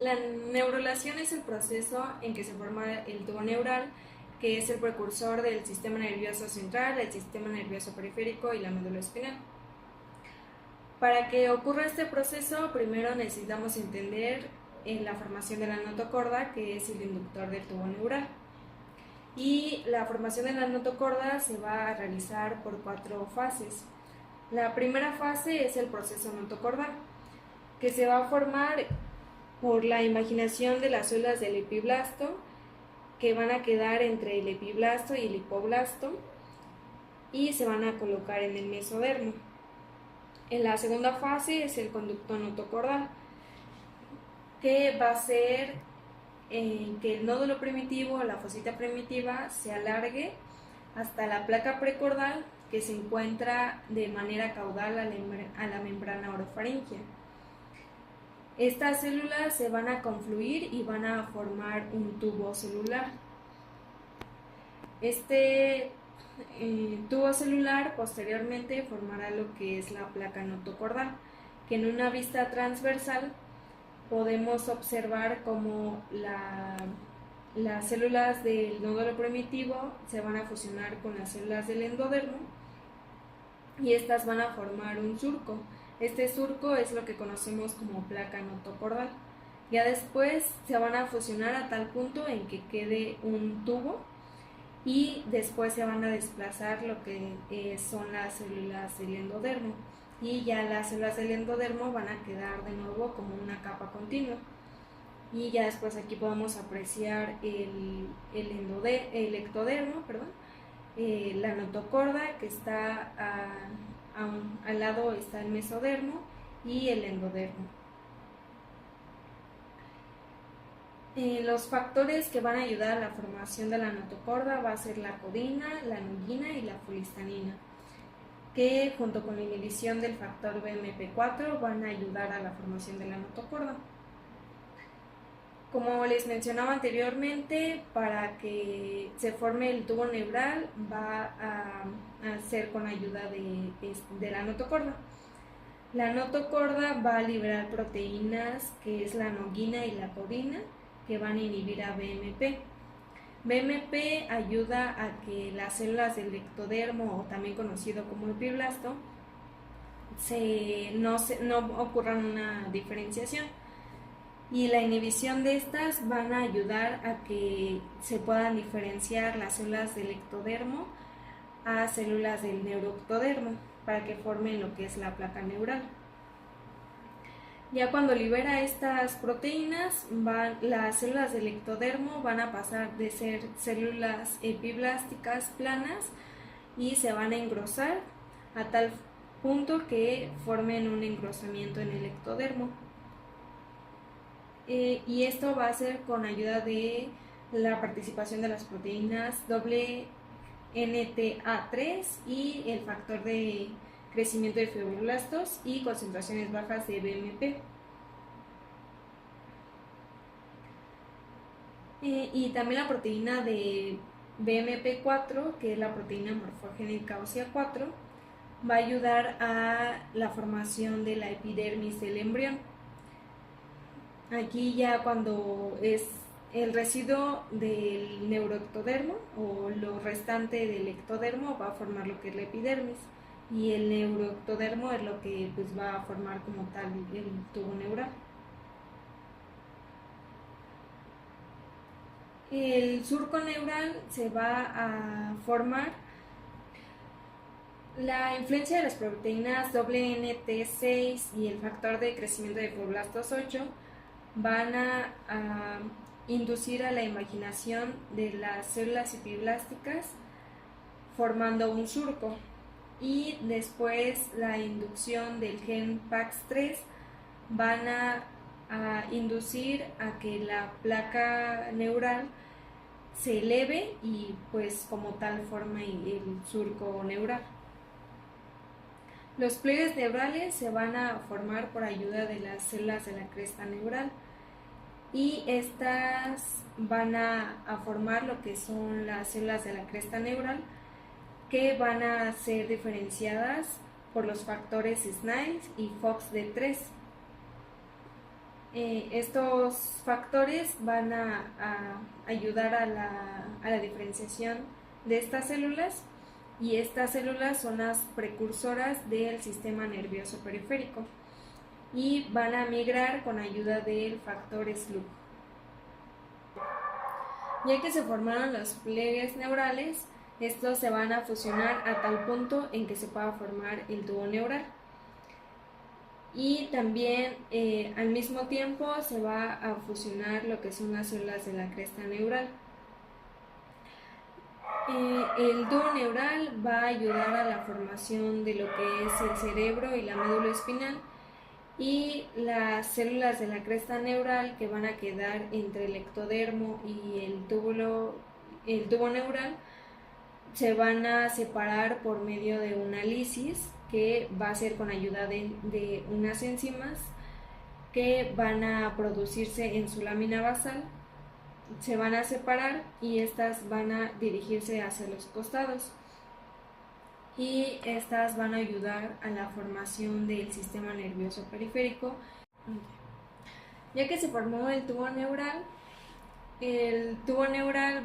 La neurulación es el proceso en que se forma el tubo neural, que es el precursor del sistema nervioso central, el sistema nervioso periférico y la médula espinal. Para que ocurra este proceso, primero necesitamos entender la formación de la notocorda, que es el inductor del tubo neural. Y la formación de la notocorda se va a realizar por 4 fases. La primera fase es el proceso notocordal, que se va a formar por la imaginación de las células del epiblasto, que van a quedar entre el epiblasto y el hipoblasto y se van a colocar en el mesodermo. En la segunda fase es el conducto notocordal, que va a ser que el nódulo primitivo o la fosita primitiva se alargue hasta la placa precordal, que se encuentra de manera caudal a la membrana orofaringea. Estas células se van a confluir y van a formar un tubo celular. Este tubo celular posteriormente formará lo que es la placa notocordal, que en una vista transversal podemos observar cómo las células del nódulo primitivo se van a fusionar con las células del endodermo y estas van a formar un surco. Este surco es lo que conocemos como placa notocordal. Ya después se van a fusionar a tal punto en que quede un tubo y después se van a desplazar lo que son las células del endodermo y ya las células del endodermo van a quedar de nuevo como una capa continua. Y ya después aquí podemos apreciar el ectodermo, la notocorda, que está al lado está el mesodermo y el endodermo. Los factores que van a ayudar a la formación de la notocorda va a ser la codina, la nuguina y la fulistanina, que junto con la inhibición del factor BMP4 van a ayudar a la formación de la notocorda. Como les mencionaba anteriormente, para que se forme el tubo neural va a ser con ayuda de la notocorda. La notocorda va a liberar proteínas, que es la nuguina y la codina, que van a inhibir a BMP. BMP ayuda a que las células del ectodermo, o también conocido como epiblasto, no ocurran una diferenciación. Y la inhibición de estas van a ayudar a que se puedan diferenciar las células del ectodermo a células del neuroectodermo para que formen lo que es la placa neural. Ya cuando libera estas proteínas, las células del ectodermo van a pasar de ser células epiblásticas planas y se van a engrosar a tal punto que formen un engrosamiento en el ectodermo. Y esto va a ser con ayuda de la participación de las proteínas NTA3 y el factor de crecimiento de fibroblastos y concentraciones bajas de BMP. Y también la proteína de BMP4, que es la proteína morfogénica ósea 4, va a ayudar a la formación de la epidermis del embrión. Aquí ya cuando es el residuo del neuroectodermo o lo restante del ectodermo va a formar lo que es la epidermis y el neuroectodermo es lo que pues va a formar como tal el tubo neural. El surco neural se va a formar. La influencia de las proteínas NT6 y el factor de crecimiento de fibroblastos 8 van a inducir a la imaginación de las células epiblásticas formando un surco, y después la inducción del gen PAX3 van a inducir a que la placa neural se eleve y pues como tal forma el surco neural. Los pliegues neurales se van a formar por ayuda de las células de la cresta neural y estas van a formar lo que son las células de la cresta neural, que van a ser diferenciadas por los factores SNILE y FOXD3. Estos factores van a ayudar a la diferenciación de estas células, y estas células son las precursoras del sistema nervioso periférico y van a migrar con ayuda del factor SLUG. Ya que se formaron los pliegues neurales, estos se van a fusionar a tal punto en que se pueda formar el tubo neural. Y también al mismo tiempo se va a fusionar lo que son las células de la cresta neural. El tubo neural va a ayudar a la formación de lo que es el cerebro y la médula espinal, y las células de la cresta neural que van a quedar entre el ectodermo y el tubo neural se van a separar por medio de una lisis que va a ser con ayuda de unas enzimas que van a producirse en su lámina basal. Se van a separar y estas van a dirigirse hacia los costados, y estas van a ayudar a la formación del sistema nervioso periférico. Ya que se formó el tubo neural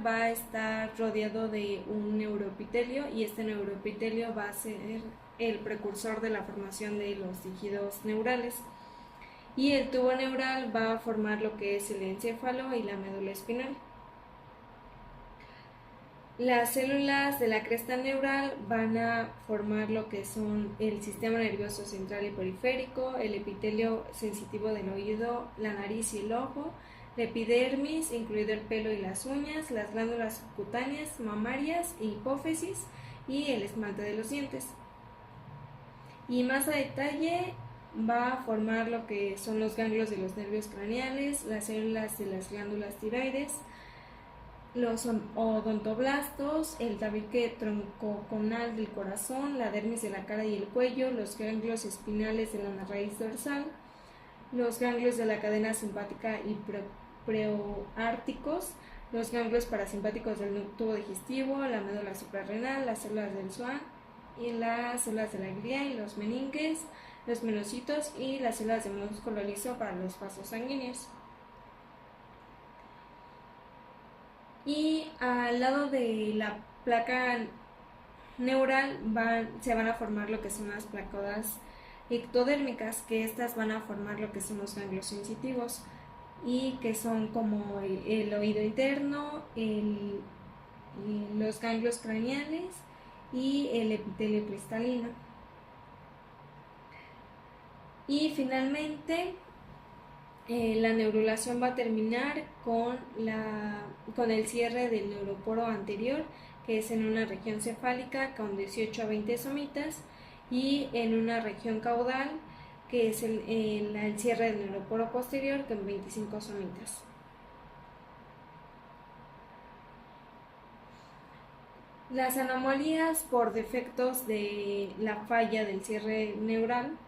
va a estar rodeado de un neuroepitelio, y este neuroepitelio va a ser el precursor de la formación de los tejidos neurales. Y el tubo neural va a formar lo que es el encéfalo y la médula espinal. Las células de la cresta neural van a formar lo que son el sistema nervioso central y periférico, el epitelio sensitivo del oído, la nariz y el ojo, la epidermis, incluido el pelo y las uñas, las glándulas subcutáneas, mamarias, hipófisis y el esmalte de los dientes. Y más a detalle va a formar lo que son los ganglios de los nervios craneales, las células de las glándulas tiroides, los odontoblastos, el tabique troncoconal del corazón, la dermis de la cara y el cuello, los ganglios espinales de la raíz dorsal, los ganglios de la cadena simpática y preárticos, los ganglios parasimpáticos del tubo digestivo, la médula suprarrenal, las células del Schwann y las células de la glia y los meninges, los menocitos y las células de músculo liso para los vasos sanguíneos. Y al lado de la placa neural se van a formar lo que son las placodas ectodérmicas, que estas van a formar lo que son los ganglios sensitivos, y que son como el oído interno, los ganglios craneales y el epitelio cristalino. Y finalmente la neurulación va a terminar con el cierre del neuroporo anterior, que es en una región cefálica con 18 a 20 somitas, y en una región caudal, que es el cierre del neuroporo posterior con 25 somitas. Las anomalías por defectos de la falla del cierre neural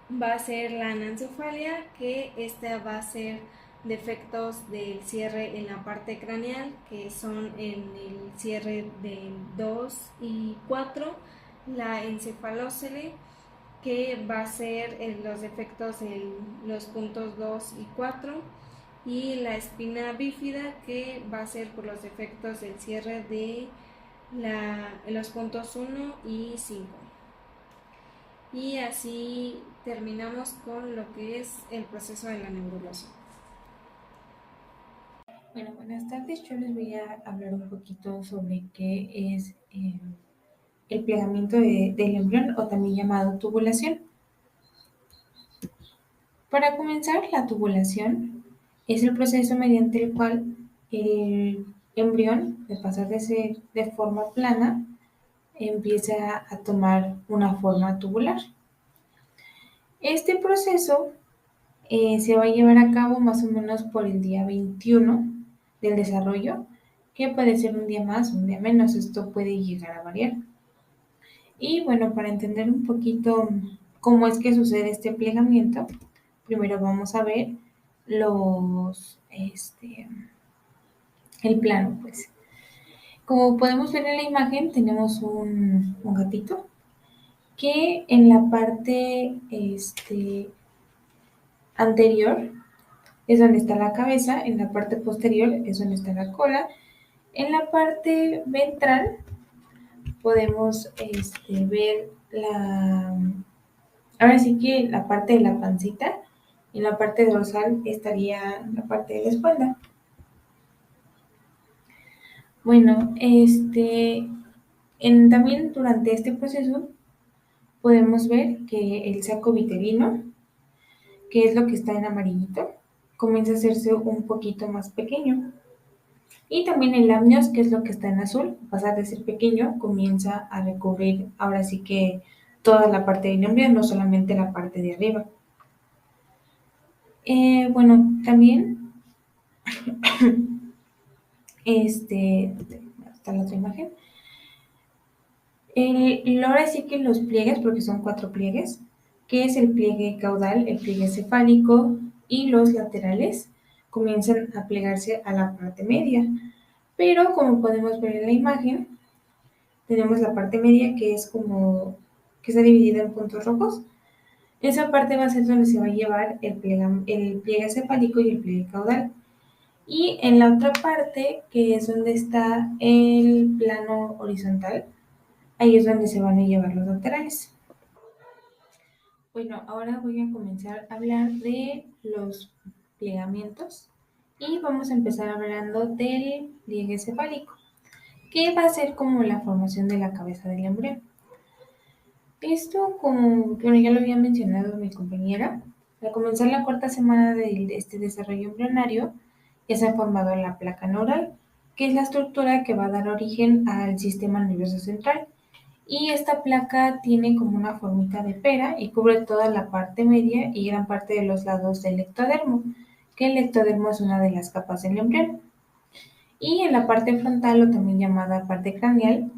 va a ser la anencefalia, que esta va a ser defectos del cierre en la parte craneal, que son en el cierre del 2 y 4, la encefalócele, que va a ser los defectos en los puntos 2 y 4, y la espina bífida, que va a ser por los defectos del cierre de los puntos 1 y 5. Y así terminamos con lo que es el proceso de la nebulosa. Bueno, buenas tardes. Yo les voy a hablar un poquito sobre qué es el plegamiento del embrión, o también llamado tubulación. Para comenzar, la tubulación es el proceso mediante el cual el embrión, de pasar de ser de forma plana, empieza a tomar una forma tubular. Este proceso se va a llevar a cabo más o menos por el día 21 del desarrollo, que puede ser un día más o un día menos. Esto puede llegar a variar. Y bueno, para entender un poquito cómo es que sucede este plegamiento, primero vamos a ver el plano, pues. Como podemos ver en la imagen, tenemos un gatito que en la parte anterior es donde está la cabeza, en la parte posterior es donde está la cola, en la parte ventral podemos ver ahora sí que la parte de la pancita, y en la parte dorsal estaría la parte de la espalda. Bueno, también durante este proceso podemos ver que el saco vitelino, que es lo que está en amarillito, comienza a hacerse un poquito más pequeño. Y también el amnios, que es lo que está en azul, a pasar de ser pequeño, comienza a recubrir ahora sí que toda la parte del embrión, no solamente la parte de arriba. Bueno, también, está la otra imagen. Ahora sí que los pliegues, porque son 4 pliegues, que es el pliegue caudal, el pliegue cefálico y los laterales, comienzan a plegarse a la parte media. Pero como podemos ver en la imagen, tenemos la parte media que es como que está dividida en puntos rojos. Esa parte va a ser donde se va a llevar el pliegue cefálico y el pliegue caudal. Y en la otra parte, que es donde está el plano horizontal, ahí es donde se van a llevar los laterales. Bueno, ahora voy a comenzar a hablar de los plegamientos y vamos a empezar hablando del pliegue cefálico, que va a ser como la formación de la cabeza del embrión. Esto, como bueno, ya lo había mencionado mi compañera, al comenzar la cuarta semana de este desarrollo embrionario, ya se ha formado la placa neural, que es la estructura que va a dar origen al sistema nervioso central. Y esta placa tiene como una formita de pera y cubre toda la parte media y gran parte de los lados del ectodermo, que el ectodermo es una de las capas del embrión. Y en la parte frontal, o también llamada parte craneal,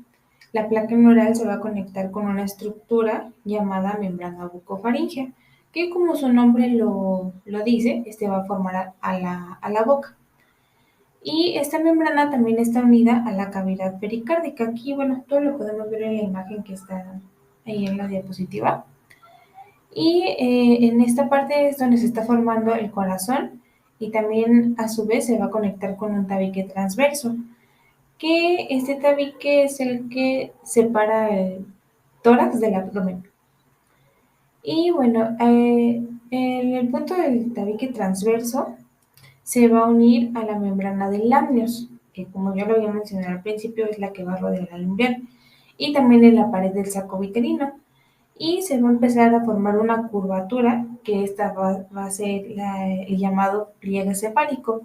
la placa neural se va a conectar con una estructura llamada membrana bucofaringea, que como su nombre lo dice, va a formar a la boca. Y esta membrana también está unida a la cavidad pericárdica. Aquí, bueno, todo lo podemos ver en la imagen que está ahí en la diapositiva. Y en esta parte es donde se está formando el corazón y también a su vez se va a conectar con un tabique transverso, que este tabique es el que separa el tórax del abdomen. Y bueno, en el punto del tabique transverso se va a unir a la membrana del amnios, que como ya lo había mencionado al principio es la que va a rodear al embrión, y también en la pared del saco vitelino. Y se va a empezar a formar una curvatura, que esta va a ser el llamado pliegue cefálico.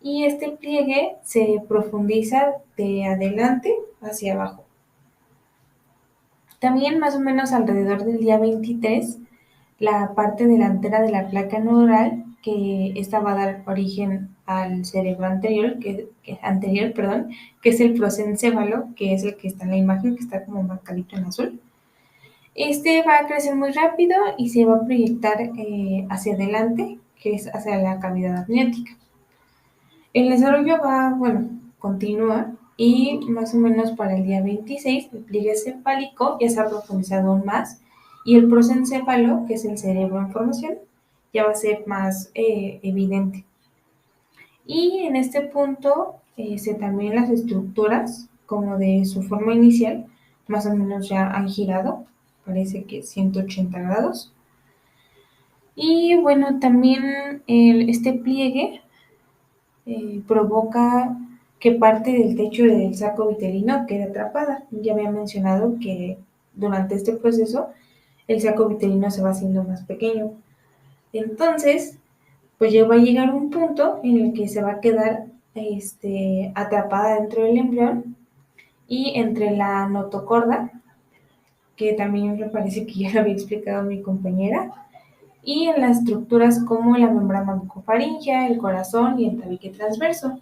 Y este pliegue se profundiza de adelante hacia abajo. También más o menos alrededor del día 23, la parte delantera de la placa neural, que esta va a dar origen al cerebro anterior, que es el prosencéfalo, que es el que está en la imagen, que está como marcadito en azul. Este va a crecer muy rápido y se va a proyectar hacia adelante, que es hacia la cavidad amniótica. El desarrollo continúa y más o menos para el día 26 el pliegue cefálico ya se ha profundizado aún más y el prosencéfalo, que es el cerebro en formación, ya va a ser más evidente. Y en este punto también las estructuras, como de su forma inicial, más o menos ya han girado, parece que 180 grados. Y bueno, también este pliegue provoca que parte del techo del saco vitelino quede atrapada. Ya había mencionado que durante este proceso el saco vitelino se va haciendo más pequeño. Entonces, pues ya va a llegar un punto en el que se va a quedar atrapada dentro del embrión y entre la notocorda, que también me parece que ya lo había explicado mi compañera, y en las estructuras como la membrana bucofaringea, el corazón y el tabique transverso.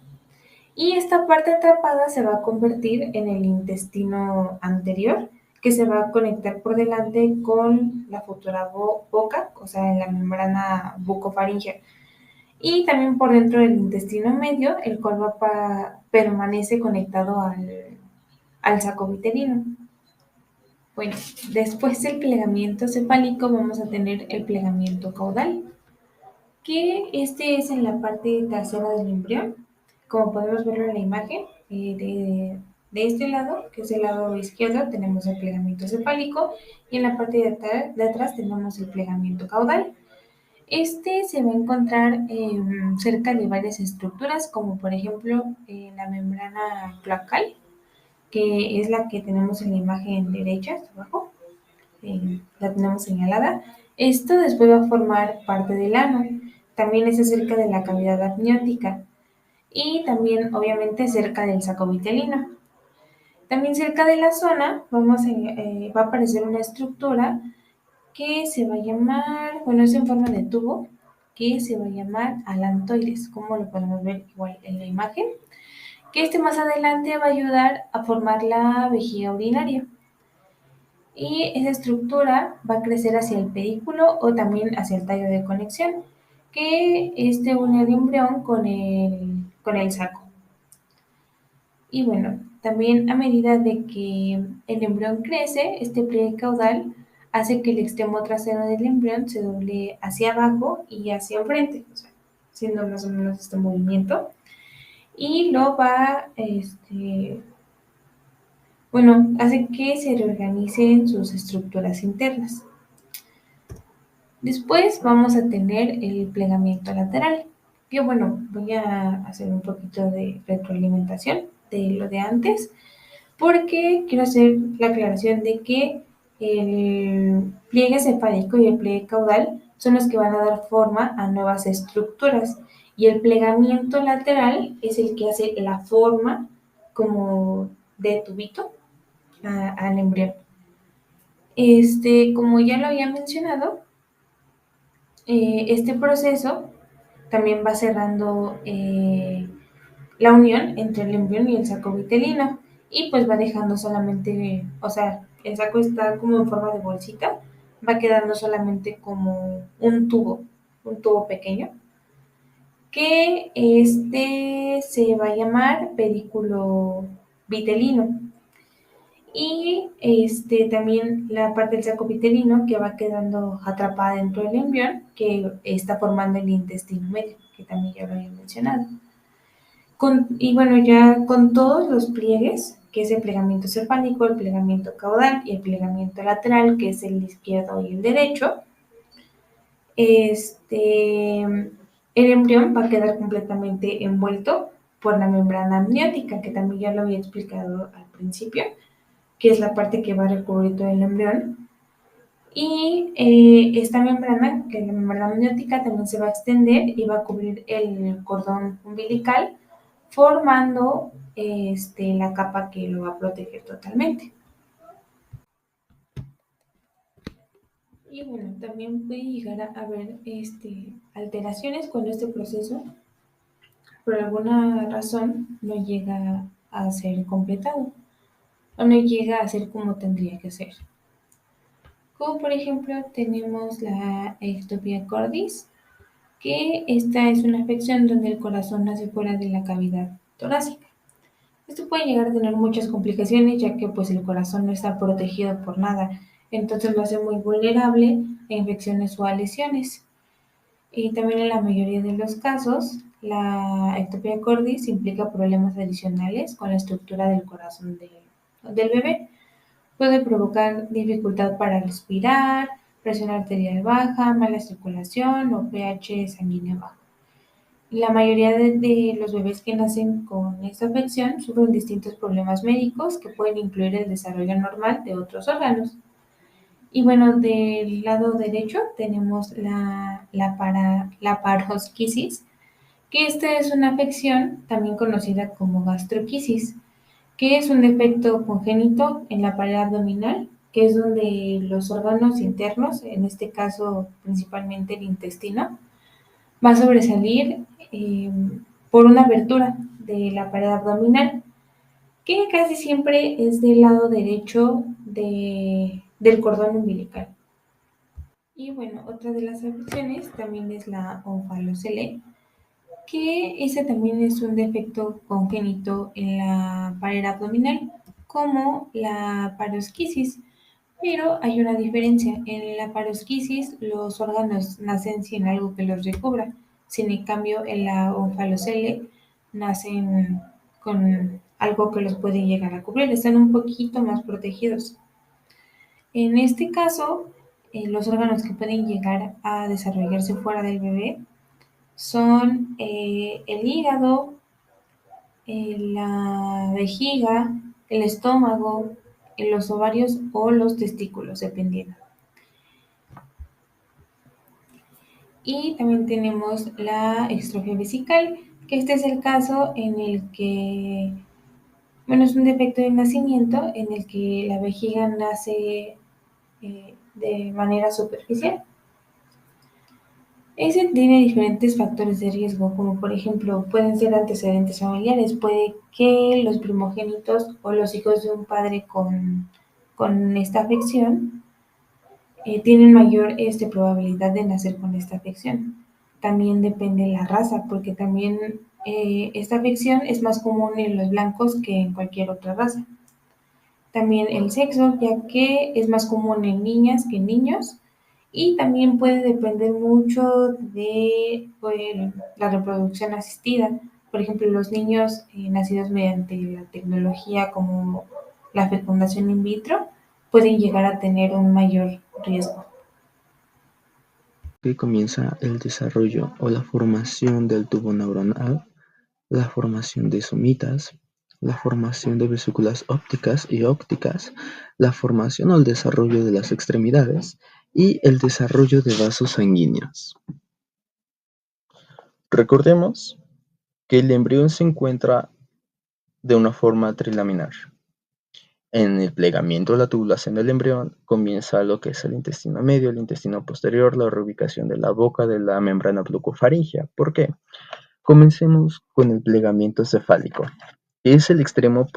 Y esta parte atrapada se va a convertir en el intestino anterior, que se va a conectar por delante con la futura boca, o sea, en la membrana bucofaringea. Y también por dentro del intestino medio, el cual permanece conectado al saco vitelino. Bueno, después del plegamiento cefálico vamos a tener el plegamiento caudal. que este es en la parte trasera del embrión, como podemos verlo en la imagen. De este lado, que es el lado izquierdo, tenemos el plegamiento cefálico y en la parte de atrás tenemos el plegamiento caudal. Este se va a encontrar cerca de varias estructuras, como por ejemplo la membrana cloacal, que es la que tenemos en la imagen derecha, hasta abajo, la tenemos señalada. Esto después va a formar parte del ano. También es cerca de la cavidad amniótica y también obviamente cerca del saco vitelino. También cerca de la zona va a aparecer una estructura que se va a llamar, bueno, es en forma de tubo, que se va a llamar alantoides, como lo podemos ver igual en la imagen, que este más adelante va a ayudar a formar la vejiga urinaria. Y esa estructura va a crecer hacia el pedículo o también hacia el tallo de conexión, que este une el embrión con el saco. Y bueno, también a medida de que el embrión crece, este pliegue caudal hace que el extremo trasero del embrión se doble hacia abajo y hacia enfrente, o sea, haciendo más o menos este movimiento. Y lo va, bueno, hace que se reorganicen sus estructuras internas. Después vamos a tener el plegamiento lateral. Yo, bueno, voy a hacer un poquito de retroalimentación de lo de antes, porque quiero hacer la aclaración de que el pliegue cefálico y el pliegue caudal son los que van a dar forma a nuevas estructuras y el plegamiento lateral es el que hace la forma como de tubito al embrión. Como ya lo había mencionado, este proceso también va cerrando la unión entre el embrión y el saco vitelino y pues va dejando solamente, o sea, el saco está como en forma de bolsita, va quedando solamente como un tubo pequeño, que se va a llamar pedículo vitelino. Y también la parte del saco vitelino que va quedando atrapada dentro del embrión, que está formando el intestino medio, que también ya lo había mencionado. Y bueno, ya con todos los pliegues, que es el plegamiento cefálico, el plegamiento caudal y el plegamiento lateral, que es el izquierdo y el derecho, el embrión va a quedar completamente envuelto por la membrana amniótica, que también ya lo había explicado al principio, que es la parte que va a recubrir todo el embrión. Y esta membrana, que es la membrana amniótica, también se va a extender y va a cubrir el cordón umbilical, formando la capa que lo va a proteger totalmente. Y bueno, también puede llegar a haber alteraciones cuando este proceso, por alguna razón, no llega a ser completado o no llega a ser como tendría que ser. Como por ejemplo tenemos la ectopia cordis, que esta es una afección donde el corazón nace fuera de la cavidad torácica. Esto puede llegar a tener muchas complicaciones ya que pues el corazón no está protegido por nada, entonces lo hace muy vulnerable a infecciones o a lesiones. Y también en la mayoría de los casos, la ectopia cordis implica problemas adicionales con la estructura del corazón del bebé. Puede provocar dificultad para respirar, presión arterial baja, mala circulación o pH sanguíneo bajo. La mayoría de los bebés que nacen con esta afección sufren distintos problemas médicos que pueden incluir el desarrollo normal de otros órganos. Y bueno, del lado derecho tenemos la parosquisis, que esta es una afección también conocida como gastroquisis, que es un defecto congénito en la pared abdominal, que es donde los órganos internos, en este caso principalmente el intestino, va a sobresalir por una abertura de la pared abdominal, que casi siempre es del lado derecho del cordón umbilical. Y bueno, otra de las afecciones también es la onfalocele, que ese también es un defecto congénito en la pared abdominal, como la parosquisis, Pero hay una diferencia. En la parosquisis los órganos nacen sin algo que los recubra. Sin en cambio, en la onfalocele nacen con algo que los puede llegar a cubrir. Están un poquito más protegidos. En este caso, los órganos que pueden llegar a desarrollarse fuera del bebé son el hígado, la vejiga, el estómago, los ovarios o los testículos, dependiendo. Y también tenemos la extrofia vesical, que este es el caso en el que, bueno, es un defecto de nacimiento en el que la vejiga nace de manera superficial. Ese tiene diferentes factores de riesgo, como por ejemplo pueden ser antecedentes familiares. Puede que los primogénitos o los hijos de un padre con esta afección tienen mayor probabilidad de nacer con esta afección. También depende de la raza, porque también esta afección es más común en los blancos que en cualquier otra raza. También el sexo, ya que es más común en niñas que en niños, y también puede depender mucho de la reproducción asistida. Por ejemplo, los niños nacidos mediante la tecnología como la fecundación in vitro pueden llegar a tener un mayor riesgo. Que comienza el desarrollo o la formación del tubo neuronal, la formación de somitas, la formación de vesículas ópticas y ópticas, la formación o el desarrollo de las extremidades y el desarrollo de vasos sanguíneos. Recordemos que el embrión se encuentra de una forma trilaminar. En el plegamiento de la tubulación del embrión comienza lo que es el intestino medio, el intestino posterior, la reubicación de la boca de la membrana bucofaríngea. ¿Por qué? Comencemos con el plegamiento cefálico. Es el extremo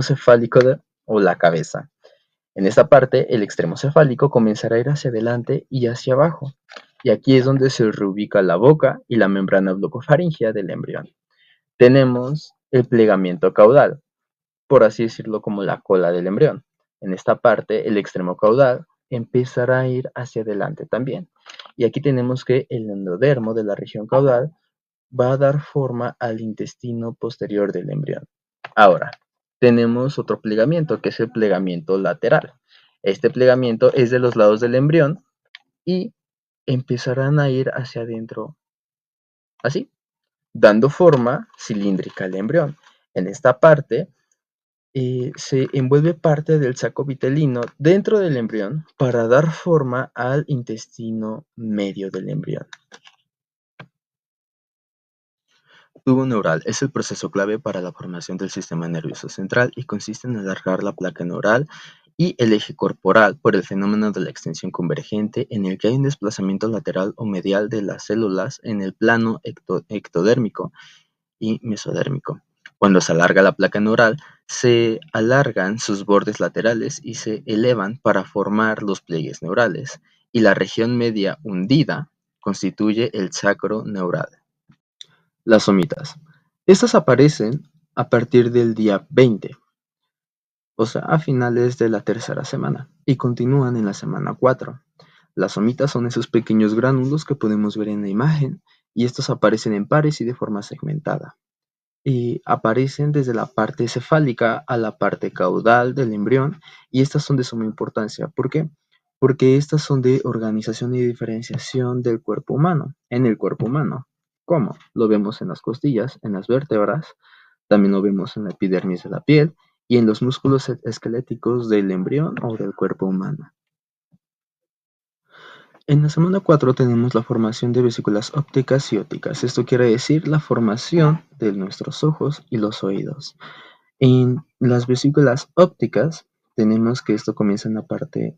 cefálico o la cabeza. En esta parte, el extremo cefálico comenzará a ir hacia adelante y hacia abajo. Y aquí es donde se reubica la boca y la membrana bucofaríngea del embrión. Tenemos el plegamiento caudal, por así decirlo, como la cola del embrión. En esta parte, el extremo caudal empezará a ir hacia adelante también. Y aquí tenemos que el endodermo de la región caudal va a dar forma al intestino posterior del embrión. Ahora, tenemos otro plegamiento, que es el plegamiento lateral. Este plegamiento es de los lados del embrión y empezarán a ir hacia adentro, así, dando forma cilíndrica al embrión. En esta parte, se envuelve parte del saco vitelino dentro del embrión para dar forma al intestino medio del embrión. Tubo neural es el proceso clave para la formación del sistema nervioso central y consiste en alargar la placa neural y el eje corporal por el fenómeno de la extensión convergente, en el que hay un desplazamiento lateral o medial de las células en el plano ectodérmico y mesodérmico. Cuando se alarga la placa neural, se alargan sus bordes laterales y se elevan para formar los pliegues neurales, y la región media hundida constituye el sacro neural. Las somitas. Estas aparecen a partir del día 20, o sea, a finales de la tercera semana, y continúan en la semana 4. Las somitas son esos pequeños gránulos que podemos ver en la imagen, y estos aparecen en pares y de forma segmentada. Y aparecen desde la parte cefálica a la parte caudal del embrión, y estas son de suma importancia. ¿Por qué? Porque estas son de organización y diferenciación del cuerpo humano, en el cuerpo humano. ¿Cómo? Lo vemos en las costillas, en las vértebras, también lo vemos en la epidermis de la piel y en los músculos esqueléticos del embrión o del cuerpo humano. En la semana 4 tenemos la formación de vesículas ópticas y óticas. Esto quiere decir la formación de nuestros ojos y los oídos. En las vesículas ópticas tenemos que esto comienza en la parte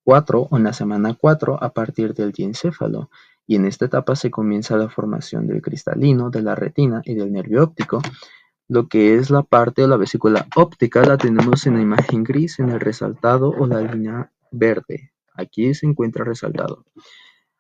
4 o en la semana 4 a partir del diencéfalo, y en esta etapa se comienza la formación del cristalino, de la retina y del nervio óptico. Lo que es la parte o la vesícula óptica la tenemos en la imagen gris, en el resaltado o la línea verde. Aquí se encuentra resaltado.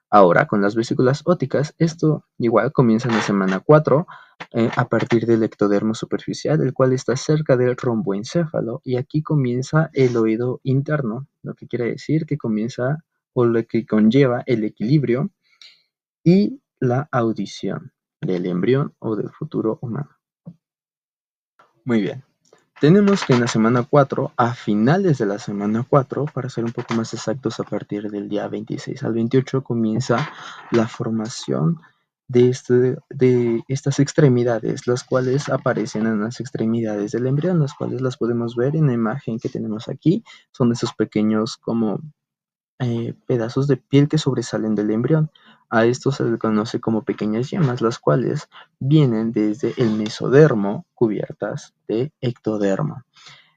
Ahora, con las vesículas ópticas, esto igual comienza en la semana 4 a partir del ectodermo superficial, el cual está cerca del romboencéfalo, y aquí comienza el oído interno, lo que quiere decir que comienza o lo que conlleva el equilibrio y la audición del embrión o del futuro humano. Muy bien. Tenemos que en la semana 4, a finales de la semana 4, para ser un poco más exactos, a partir del día 26 al 28, comienza la formación de estas extremidades, las cuales aparecen en las extremidades del embrión, las cuales las podemos ver en la imagen que tenemos aquí. Son esos pequeños como pedazos de piel que sobresalen del embrión. A esto se le conoce como pequeñas yemas, las cuales vienen desde el mesodermo cubiertas de ectodermo.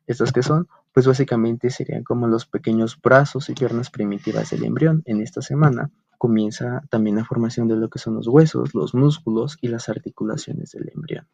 ¿Estas qué son? Pues básicamente serían como los pequeños brazos y piernas primitivas del embrión. En esta semana comienza también la formación de lo que son los huesos, los músculos y las articulaciones del embrión.